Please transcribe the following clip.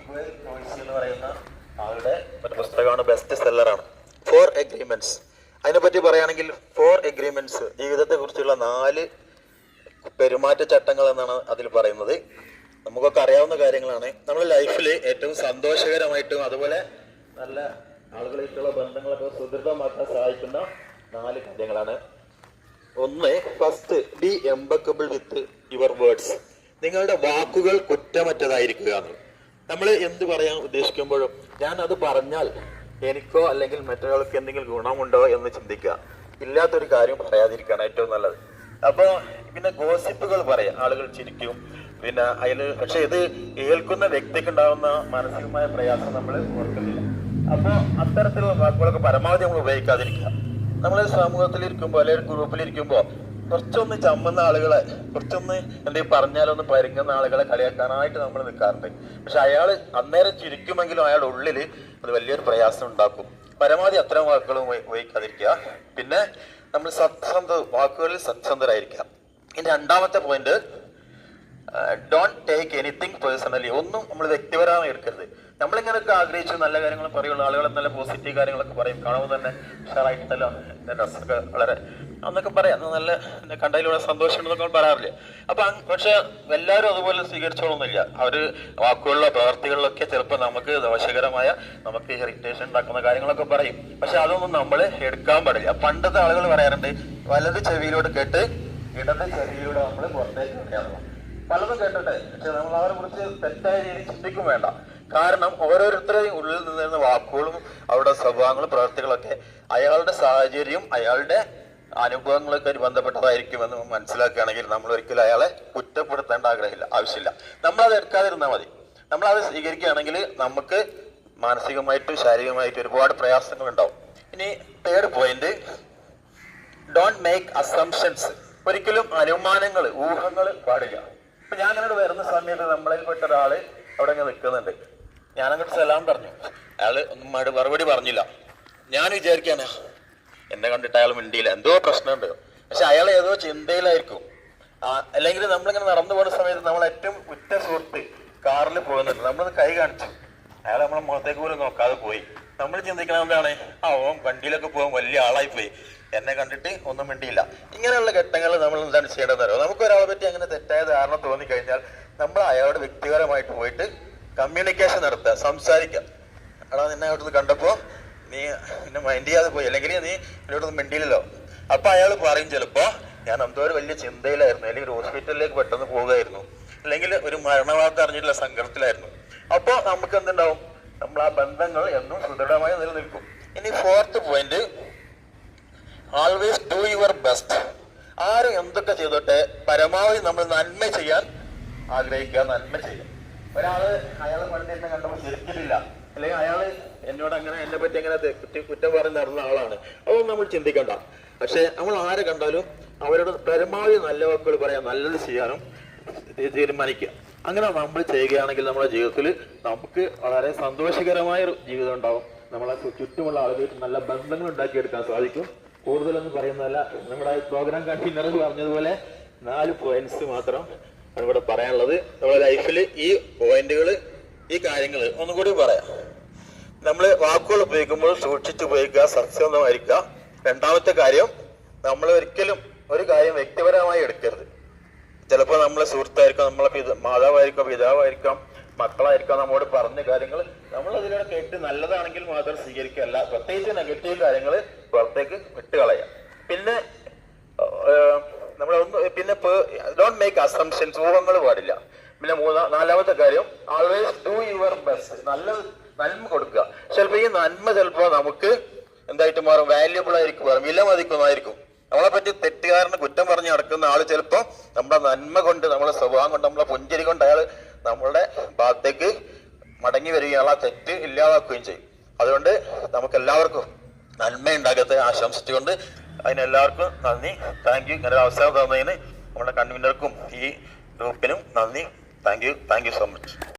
Miguel Joyce എന്ന് പറയുന്ന ആളുടെ ഒരു പുസ്തകമാണ്, ബെസ്റ്റ് സെല്ലറാണ്. 4 എഗ്രിമെന്റ്സ്. അതിനെപ്പറ്റി പറയുകയാണെങ്കിൽ 4 എഗ്രിമെന്റ്സ് ജീവിതത്തെ കുറിച്ചുള്ള 4 പെരുമാറ്റച്ചട്ടങ്ങൾ എന്നാണ് അതിൽ പറയുന്നത്. നമുക്കൊക്കെ അറിയാവുന്ന കാര്യങ്ങളാണ്. നമ്മുടെ ലൈഫിൽ ഏറ്റവും സന്തോഷകരമായിട്ടും അതുപോലെ നല്ല ആളുകളായിട്ടുള്ള ബന്ധങ്ങളൊക്കെ സുദൃഢമാക്കാൻ സഹായിക്കുന്ന 4 കാര്യങ്ങളാണ്. ഒന്ന്, first, be impeccable with your words. നിങ്ങളുടെ വാക്കുകൾ കുറ്റമറ്റതായിരിക്കുക. നമ്മൾ എന്ത് പറയാൻ ഉദ്ദേശിക്കുമ്പോഴും ഞാൻ അത് പറഞ്ഞാൽ എനിക്കോ അല്ലെങ്കിൽ മറ്റൊരാൾക്ക് എന്തെങ്കിലും ഗുണമുണ്ടോ എന്ന് ചിന്തിക്കുക. ഇല്ലാത്തൊരു കാര്യം പറയാതിരിക്കുകയാണ് ഏറ്റവും നല്ലത്. അപ്പോൾ പിന്നെ ഗോസിപ്പുകൾ പറയാം, ആളുകൾ ചിരിക്കും. പിന്നെ പക്ഷെ ഇത് കേൾക്കുന്ന വ്യക്തിക്ക് ഉണ്ടാകുന്ന മാനസികമായ പ്രയാസം നമ്മൾ ഓർക്കുന്നില്ല. അപ്പോൾ അത്തരത്തിലുള്ള വാക്കുകളൊക്കെ പരമാവധി നമ്മൾ ഉപയോഗിക്കാതിരിക്കുക. നമ്മൾ സമൂഹത്തിലിരിക്കുമ്പോൾ അല്ലെങ്കിൽ ഗ്രൂപ്പിലിരിക്കുമ്പോൾ കുറച്ചൊന്ന് ചമ്മുന്ന ആളുകളെ, കുറച്ചൊന്ന് എന്തെങ്കിലും പറഞ്ഞാലൊന്ന് പരുങ്ങുന്ന ആളുകളെ കളിയാക്കാനായിട്ട് നമ്മൾ നിൽക്കാറുണ്ട്. പക്ഷെ അയാൾ അന്നേരം ചിരിക്കുമെങ്കിലും അയാളുടെ ഉള്ളിൽ അത് വലിയൊരു പ്രയാസം ഉണ്ടാക്കും. പരമാവധി അത്തരം വാക്കുകൾ ഉപയോഗിക്കാതിരിക്കുക. പിന്നെ നമ്മൾ വാക്കുകളിൽ സത്യസന്ധരായിരിക്കുക. ഇനി രണ്ടാമത്തെ point, don't take anything personally. ഒന്നും നമ്മൾ വ്യക്തിപരമായി എടുക്കരുത്. നമ്മളിങ്ങനെയൊക്കെ ആഗ്രഹിച്ച് നല്ല കാര്യങ്ങൾ പറയുള്ളൂ, ആളുകൾ നല്ല പോസിറ്റീവ് കാര്യങ്ങളൊക്കെ പറയും. കാണുമ്പോൾ തന്നെ ഉഷാറായിട്ടല്ലോ, എൻ്റെ ഡ്രസ്സൊക്കെ വളരെ എന്നൊക്കെ പറയാം, നല്ല കണ്ടതിലൂടെ സന്തോഷമുണ്ടെന്നൊക്കെ പറയാറില്ല. പക്ഷെ എല്ലാവരും അതുപോലെ സ്വീകരിച്ചോളൊന്നുമില്ല. അവർ വാക്കുകളിലോ പ്രവർത്തികളിലൊക്കെ ചിലപ്പോൾ നമുക്ക് ദോഷകരമായ, നമുക്ക് ഇറിറ്റേഷൻ ഉണ്ടാക്കുന്ന കാര്യങ്ങളൊക്കെ പറയും. പക്ഷെ അതൊന്നും നമ്മൾ എടുക്കാൻ പാടില്ല. പണ്ടത്തെ ആളുകൾ പറയാറുണ്ട്, വലത് ചെവിയിലൂടെ കേട്ട് ഇടത് ചെവിയിലൂടെ നമ്മൾ പുറത്തേക്ക് വിടാറുള്ളൂ. പലതും കേട്ടിട്ട് പക്ഷെ നമ്മൾ അവരെ കുറിച്ച് തെറ്റായ രീതിയിൽ ചിന്തിക്കും വേണ്ട. കാരണം ഓരോരുത്തരുടെയും ഉള്ളിൽ നിന്നിരുന്ന വാക്കുകളും അവരുടെ സ്വഭാവങ്ങളും പ്രവർത്തികളൊക്കെ അയാളുടെ സാഹചര്യം, അയാളുടെ അനുഭവങ്ങളൊക്കെ ബന്ധപ്പെട്ടതായിരിക്കുമെന്ന് മനസ്സിലാക്കുകയാണെങ്കിൽ നമ്മൾ ഒരിക്കലും അയാളെ കുറ്റപ്പെടുത്തേണ്ട ആവശ്യമില്ല. നമ്മളത് എടുക്കാതിരുന്നാൽ മതി. നമ്മളത് സ്വീകരിക്കുകയാണെങ്കിൽ നമുക്ക് മാനസികമായിട്ടും ശാരീരികമായിട്ടും ഒരുപാട് പ്രയാസങ്ങൾ ഉണ്ടാവും. ഇനി third point, don't make assumptions. ഒരിക്കലും അനുമാനങ്ങൾ, ഊഹങ്ങൾ പാടില്ല. ഇപ്പൊ ഞാൻ അങ്ങോട്ട് വരുന്ന സമയത്ത് നമ്മളിൽ പെട്ട ഒരാള് അവിടെ അങ്ങനെ നിൽക്കുന്നുണ്ട്. ഞാനങ്ങോട്ട് സലാം പറഞ്ഞു, അയാള് ഒന്നും മറുപടി പറഞ്ഞില്ല. ഞാൻ വിചാരിക്കാണ് എന്നെ കണ്ടിട്ട് അയാൾ മിണ്ടിയില്ല, എന്തോ പ്രശ്നമുണ്ട്. പക്ഷെ അയാൾ ഏതോ ചിന്തയിലായിരിക്കും. അല്ലെങ്കിൽ നമ്മളിങ്ങനെ നടന്നു പോകുന്ന സമയത്ത് നമ്മൾ ഏറ്റവും ഉറ്റ സുഹൃത്ത് കാറിൽ പോകുന്നുണ്ട്, നമ്മളത് കൈ കാണിച്ചു, അയാൾ നമ്മളെ മുഖത്തേക്ക് പോലും നോക്കാതെ പോയി. നമ്മൾ ചിന്തിക്കണം എന്താണ്, ഓൻ വണ്ടിയിലൊക്കെ പോകാൻ വലിയ ആളായി പോയി, എന്നെ കണ്ടിട്ട് ഒന്നും മിണ്ടിയില്ല. ഇങ്ങനെയുള്ള ഘട്ടങ്ങൾ നമ്മൾ എന്താണ് ചെയ്യേണ്ടതെന്ന് അറിയോ? നമുക്ക് ഒരാളെ പറ്റി അങ്ങനെ തെറ്റായ ധാരണ തോന്നിക്കഴിഞ്ഞാൽ നമ്മൾ അയാളോട് വ്യക്തിപരമായിട്ട് പോയിട്ട് കമ്മ്യൂണിക്കേഷൻ നടത്തുക, സംസാരിക്കുക. എടാ, നിന്നെ അവിടുന്ന് കണ്ടപ്പോൾ നീ എന്നെ മൈൻഡ് ചെയ്യാതെ പോയി, അല്ലെങ്കിൽ നീ എന്നോടൊന്നും മിണ്ടിയില്ലല്ലോ. അപ്പൊ അയാൾ പറയും ചിലപ്പോ, ഞാൻ എന്തോ ഒരു വലിയ ചിന്തയിലായിരുന്നു, അല്ലെങ്കിൽ ഒരു ഹോസ്പിറ്റലിലേക്ക് പെട്ടെന്ന് പോവുകയായിരുന്നു, അല്ലെങ്കിൽ ഒരു മരണവാർത്ത അറിഞ്ഞിട്ടുള്ള സങ്കടത്തിലായിരുന്നു. അപ്പോൾ നമുക്ക് എന്തുണ്ടാവും, നമ്മൾ ആ ബന്ധങ്ങൾ എന്നും സുദൃഢമായി നിലനിൽക്കും. ഇനി fourth point, always do your best. ആരും എന്തൊക്കെ ചെയ്തോട്ടെ പരമാവധി നമ്മൾ നന്മ ചെയ്യാൻ ആഗ്രഹിക്കുക, നന്മ ചെയ്യുക. അയാളെ പണ്ട് എന്നെ കണ്ടപ്പോൾ ചിരിച്ചിട്ടില്ല, അല്ലെങ്കിൽ അയാള് എന്നോട് അങ്ങനെ എന്നെ പറ്റി അങ്ങനെ കുറ്റം പറഞ്ഞ് നടന്ന ആളാണ്, അതൊന്നും നമ്മൾ ചിന്തിക്കണ്ട. പക്ഷെ നമ്മൾ ആരെ കണ്ടാലും അവരോട് പരമാവധി നല്ല വാക്കുകൾ പറയാൻ, നല്ലത് ചെയ്യാനും തീരുമാനിക്കുക. അങ്ങനെ നമ്മൾ ചെയ്യുകയാണെങ്കിൽ നമ്മുടെ ജീവിതത്തിൽ നമുക്ക് വളരെ സന്തോഷകരമായ ഒരു ജീവിതം ഉണ്ടാവും. നമ്മളെ ചുറ്റുമുള്ള ആളുകൾക്ക് നല്ല ബന്ധങ്ങൾ ഉണ്ടാക്കിയെടുക്കാൻ സാധിക്കും. കൂടുതലൊന്നും പറയുന്നതല്ല, നമ്മുടെ പ്രോഗ്രാം കൺവീനർ പറഞ്ഞതുപോലെ 4 പോയിന്റ്സ് മാത്രം ആണ് ഇവിടെ പറയാനുള്ളത്. നമ്മുടെ ലൈഫിൽ ഈ പോയിന്റുകൾ, ഈ കാര്യങ്ങൾ ഒന്നുകൂടി പറയാം. നമ്മൾ വാക്കുകൾ ഉപയോഗിക്കുമ്പോൾ സൂക്ഷിച്ച് ഉപയോഗിക്കുക, സത്യസന്ധമായിരിക്കുക. രണ്ടാമത്തെ കാര്യം, നമ്മൾ ഒരിക്കലും ഒരു കാര്യം വ്യക്തിപരമായി എടുക്കരുത്. ചിലപ്പോൾ നമ്മളെ സുഹൃത്തായിരിക്കാം, നമ്മളെ മാതാവായിരിക്കാം, പിതാവായിരിക്കാം, മക്കളായിരിക്കാം, നമ്മോട് പറഞ്ഞ കാര്യങ്ങൾ നമ്മൾ അതിലൂടെ കേട്ട് നല്ലതാണെങ്കിൽ മാത്രം സ്വീകരിക്കുകയല്ല, പ്രത്യേകിച്ച് നെഗറ്റീവ് കാര്യങ്ങൾ പുറത്തേക്ക് വിട്ടുകളയാം. പിന്നെ ഡോണ്ട് മേക്ക് അസംഷൻസ്, ഊഹങ്ങൾ പാടില്ല. പിന്നെ നാലാമത്തെ കാര്യം, ആൾവേസ് ഡു യുവർ ബെസ്റ്റ്. നന്മ കൊടുക്കുക. ചിലപ്പോൾ ഈ നന്മ ചിലപ്പോൾ നമുക്ക് എന്തായിട്ട് മാറും, വാല്യുബിൾ ആയിരിക്കും, വില മതിക്കുന്നതായിരിക്കും. നമ്മളെ പറ്റി തെറ്റുകാരന് കുറ്റം പറഞ്ഞ് നടക്കുന്ന ആള് ചിലപ്പോൾ നമ്മുടെ നന്മ കൊണ്ട്, നമ്മളെ സ്വഭാവം കൊണ്ട്, നമ്മളെ പുഞ്ചിരി കൊണ്ട് അയാൾ നമ്മളുടെ ഭാഗത്തേക്ക് മടങ്ങി വരികയും ആ തെറ്റ് ഇല്ലാതാക്കുകയും ചെയ്യും. അതുകൊണ്ട് നമുക്ക് എല്ലാവർക്കും നന്മയുണ്ടാകട്ടെ ആശംസിച്ചുകൊണ്ട് അതിനെല്ലാവർക്കും നന്ദി, താങ്ക് യു. ഇങ്ങനെ അവസരം തന്നതിന് നമ്മുടെ കൺവീനർക്കും ഈ ഗ്രൂപ്പിനും നന്ദി. Thank you so much.